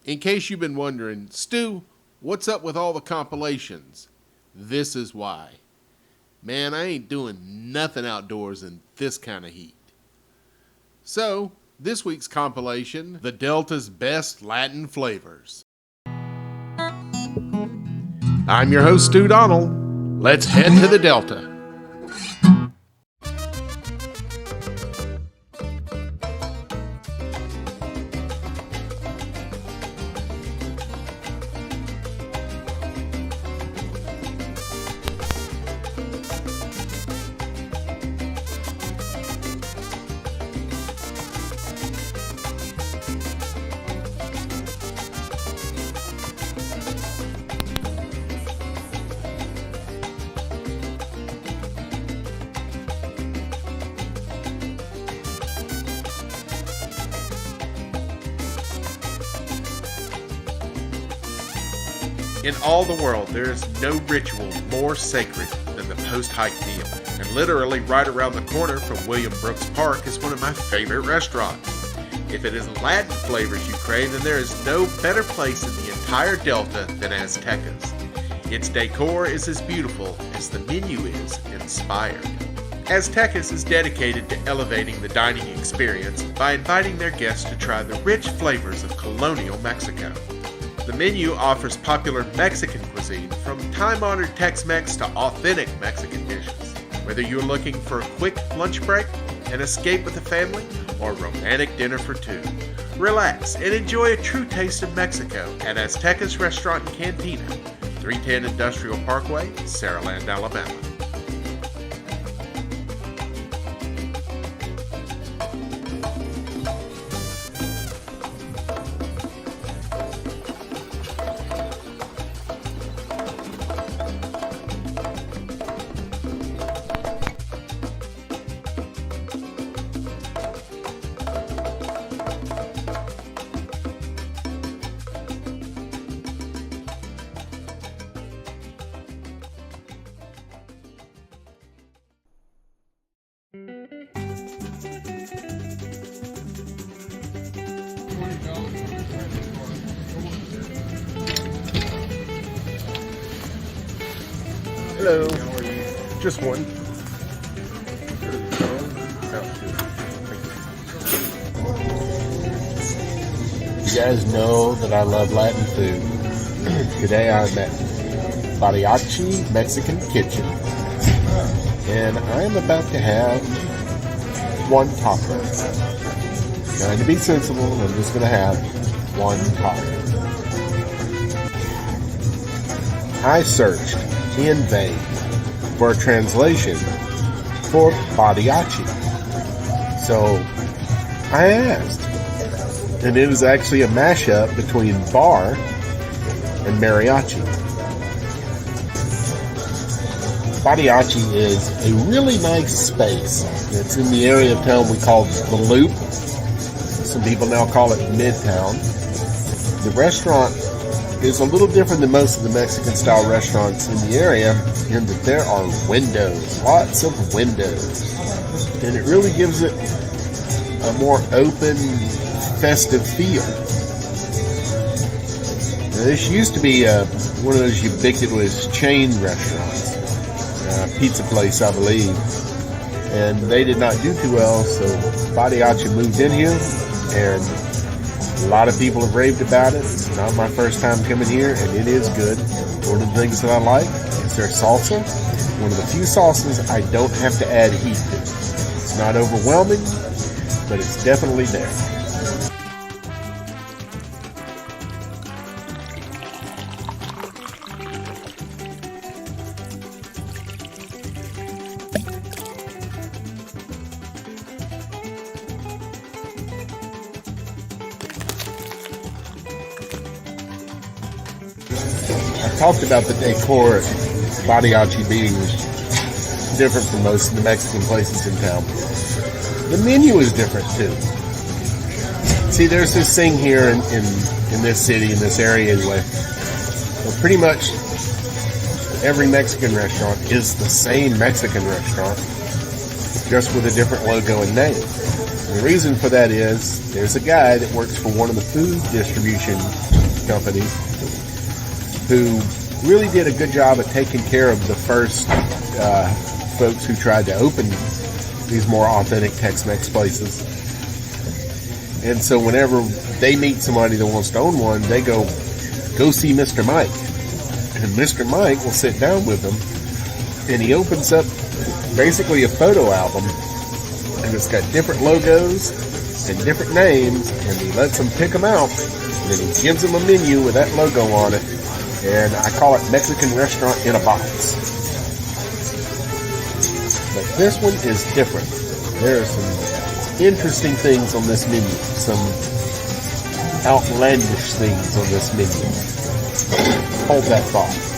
In case you've been wondering, Stu, what's up with all the compilations? This is why. Man, I ain't doing nothing outdoors in this kind of heat. So, this week's compilation, the Delta's Best Latin Flavors. I'm your host, Stu Donald. Let's head to the Delta. In all the world, there is no ritual more sacred than the post-hike meal. And literally right around the corner from William Brooks Park is one of my favorite restaurants. If it is Latin flavors you crave, then there is no better place in the entire Delta than Azteca's. Its decor is as beautiful as the menu is inspired. Azteca's is dedicated to elevating the dining experience by inviting their guests to try the rich flavors of colonial Mexico. The menu offers popular Mexican cuisine, from time-honored Tex-Mex to authentic Mexican dishes. Whether you're looking for a quick lunch break, an escape with the family, or a romantic dinner for two, relax and enjoy a true taste of Mexico at Azteca's Restaurant and Cantina, 310 Industrial Parkway, Saraland, Alabama. Hello. How are you? Just one. You guys know that I love Latin food. Today I'm at Bariachi Mexican Kitchen, and I'm about to have one taco. Trying to be sensible, I'm just going to have one taco. I searched in vain for a translation for Bariachi. So I asked, and it is actually a mashup between bar and mariachi. Bariachi is a really nice space. It's in the area of town we call the Loop. Some people now call it Midtown. The restaurant is a little different than most of the Mexican-style restaurants in the area in that there are windows, lots of windows. And it really gives it a more open, festive feel. Now, this used to be one of those ubiquitous chain restaurants, pizza place, I believe. And they did not do too well, so Bariachi moved in here, and a lot of people have raved about it. It's not my first time coming here, and it is good. One of the things that I like is their salsa. One of the few salsas I don't have to add heat to. It's not overwhelming, but it's definitely there. I talked about the decor at Bariachi being different from most of the Mexican places in town. The menu is different too. See, there's this thing here in this city, in this area anyway. Well, pretty much every Mexican restaurant is the same Mexican restaurant, just with a different logo and name. The reason for that is there's a guy that works for one of the food distribution companies who really did a good job of taking care of the first folks who tried to open these more authentic Tex-Mex places. And so whenever they meet somebody that wants to own one, they go see Mr. Mike. And Mr. Mike will sit down with them, and he opens up basically a photo album, and it's got different logos and different names, and he lets them pick them out, and then he gives them a menu with that logo on it, and I call it Mexican restaurant in a box. But this one is different. There are some interesting things on this menu, some outlandish things on this menu. Hold that thought.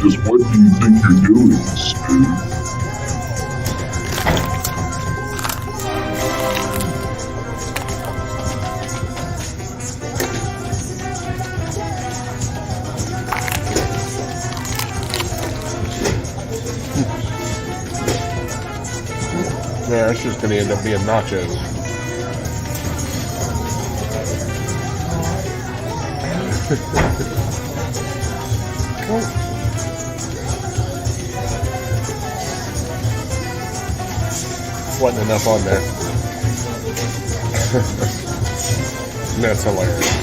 Just what do you think you're doing, Stu? Yeah, it's just going to end up being nachos. Wasn't enough on there. That's hilarious.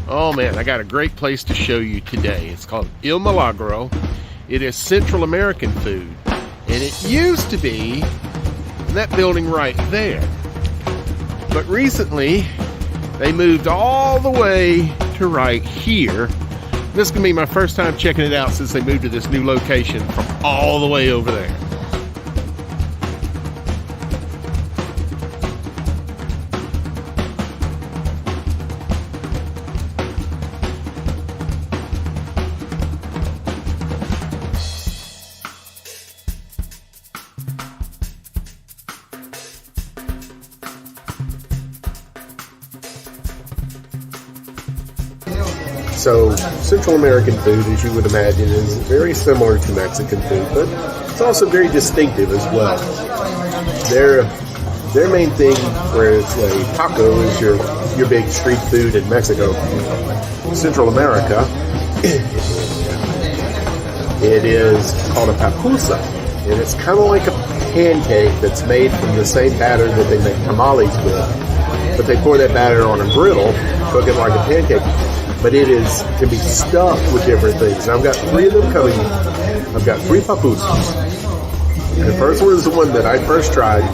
Oh man, I got a great place to show you today. It's called Il Milagro. It is Central American food, and it used to be in that building right there. But recently, they moved all the way to right here. This is going to be my first time checking it out since they moved to this new location from all the way over there. So, Central American food, as you would imagine, is very similar to Mexican food, but it's also very distinctive as well. Their main thing, whereas a taco is your big street food in Mexico, Central America, it is called a papusa, and it's kind of like a pancake that's made from the same batter that they make tamales with, but they pour that batter on a griddle, cook it like a pancake. But it can be stuffed with different things. I've got 3 of them coming. I've got 3 papusas. The first one is the one that I first tried.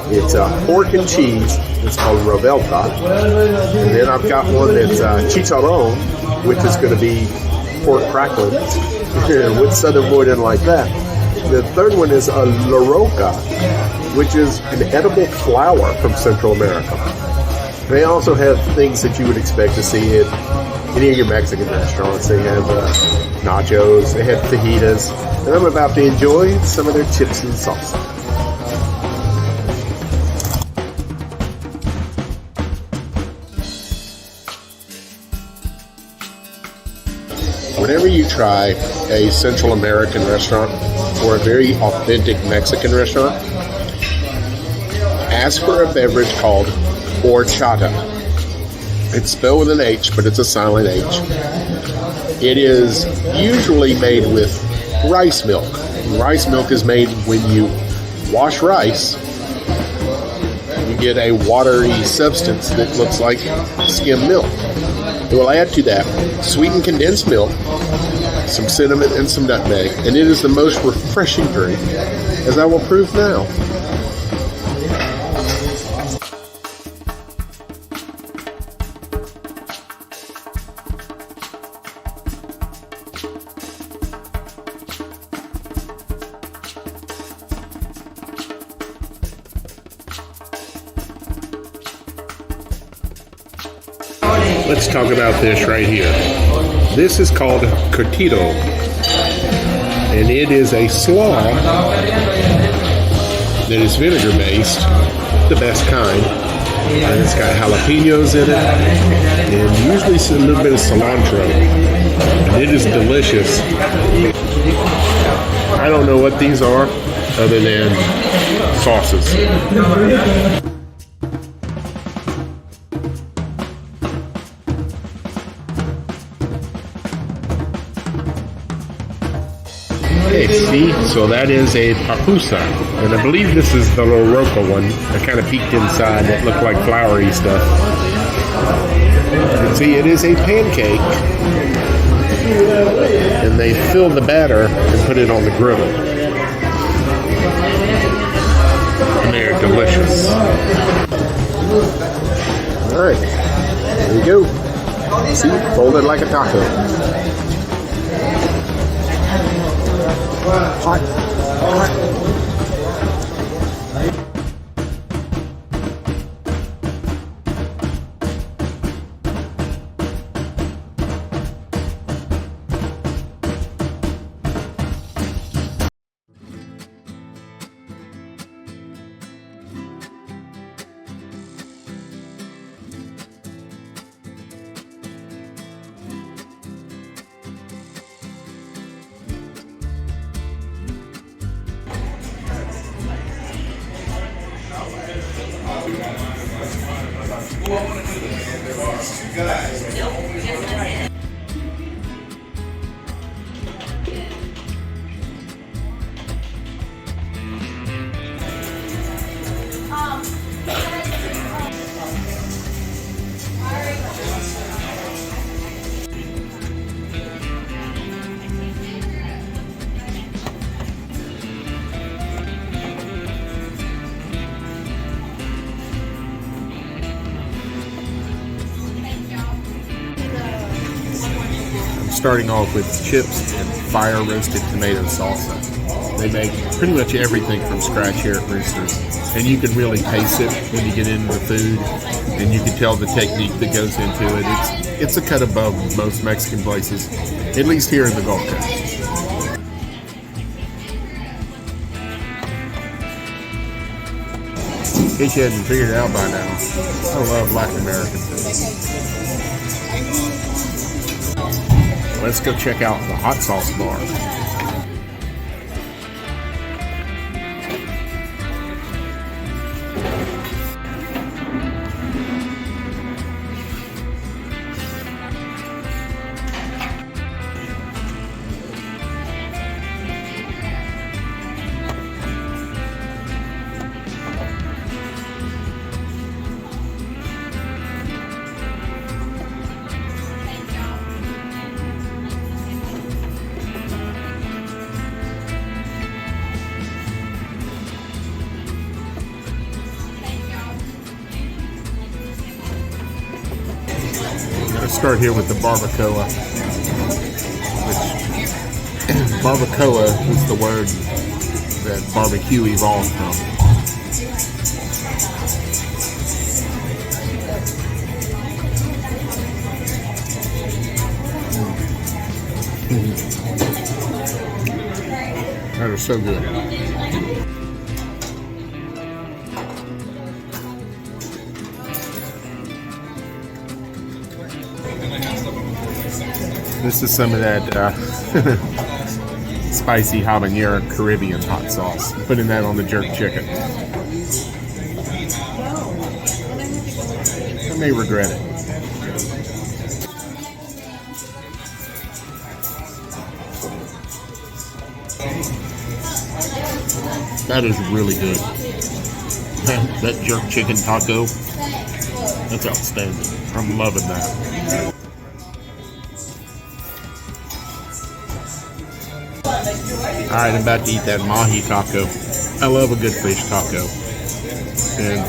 It's pork and cheese. It's called revuelta. And then I've got one that's chicharron, which is going to be pork cracklings with southern boiled like that. The third one is a la roca, which is an edible flour from Central America. They also have things that you would expect to see at any of your Mexican restaurants. They have nachos, they have fajitas, and I'm about to enjoy some of their chips and salsa. Whenever you try a Central American restaurant or a very authentic Mexican restaurant, ask for a beverage called horchata. It's spelled with an H, but it's a silent H. It is usually made with rice milk. Rice milk is made when you wash rice you get a watery substance that looks like skim milk. We'll add to that sweetened condensed milk, some cinnamon, and some nutmeg, and it is the most refreshing drink, as I will prove now. Let's talk about this right here. This is called curtido, and it is a slaw that is vinegar based, the best kind. And it's got jalapenos in it, and usually a little bit of cilantro, and it is delicious. I don't know what these are other than sauces. Okay, see, so that is a papusa, and I believe this is the Loroca one. I kind of peeked inside, it looked like floury stuff. And see, it is a pancake, and they fill the batter and put it on the griddle. And they are delicious. Alright, there you go. See, folded like a taco. Hot. Starting off with chips and fire roasted tomato salsa. They make pretty much everything from scratch here at Roosters, and you can really taste it when you get into the food, and you can tell the technique that goes into it. It's a cut above most Mexican places, at least here in the Gulf Coast. In case you hadn't figured it out by now, I love Latin American food. Let's go check out the hot sauce bar. Start here with the barbacoa, which barbacoa is the word that barbecue evolved from. That is so good. This is some of that spicy habanero Caribbean hot sauce. Putting that on the jerk chicken. I may regret it. That is really good. That jerk chicken taco, that's outstanding. I'm loving that. Alright, I'm about to eat that mahi taco. I love a good fish taco. And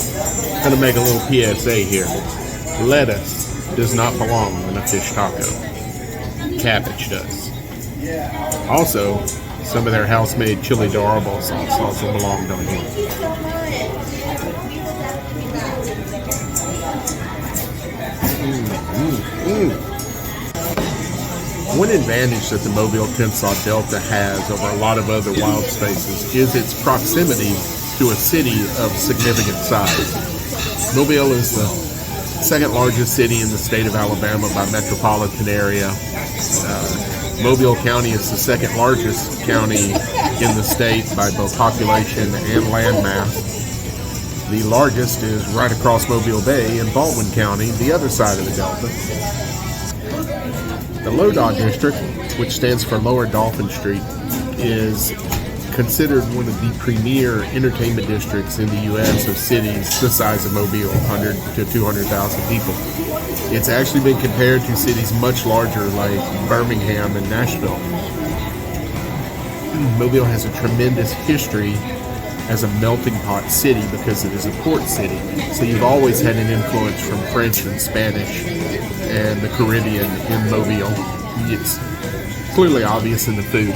I'm going to make a little PSA here. Lettuce does not belong in a fish taco. Cabbage does. Also, some of their house-made chili adorable sauce also belonged on here. One advantage that the Mobile Kennesaw Delta has over a lot of other wild spaces is its proximity to a city of significant size. Mobile is the second largest city in the state of Alabama by metropolitan area. Mobile County is the second largest county in the state by both population and land mass. The largest is right across Mobile Bay in Baldwin County, the other side of the Delta. The LoDa District, which stands for Lower Dolphin Street, is considered one of the premier entertainment districts in the U.S. of cities the size of Mobile, 100 to 200,000 people. It's actually been compared to cities much larger like Birmingham and Nashville. Mobile has a tremendous history as a melting pot city because it is a port city. So you've always had an influence from French and Spanish and the Caribbean in Mobile. It's clearly obvious in the food.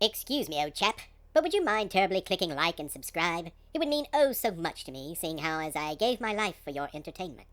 Excuse me, old chap, but would you mind terribly clicking like and subscribe? It would mean oh so much to me, seeing how as I gave my life for your entertainment.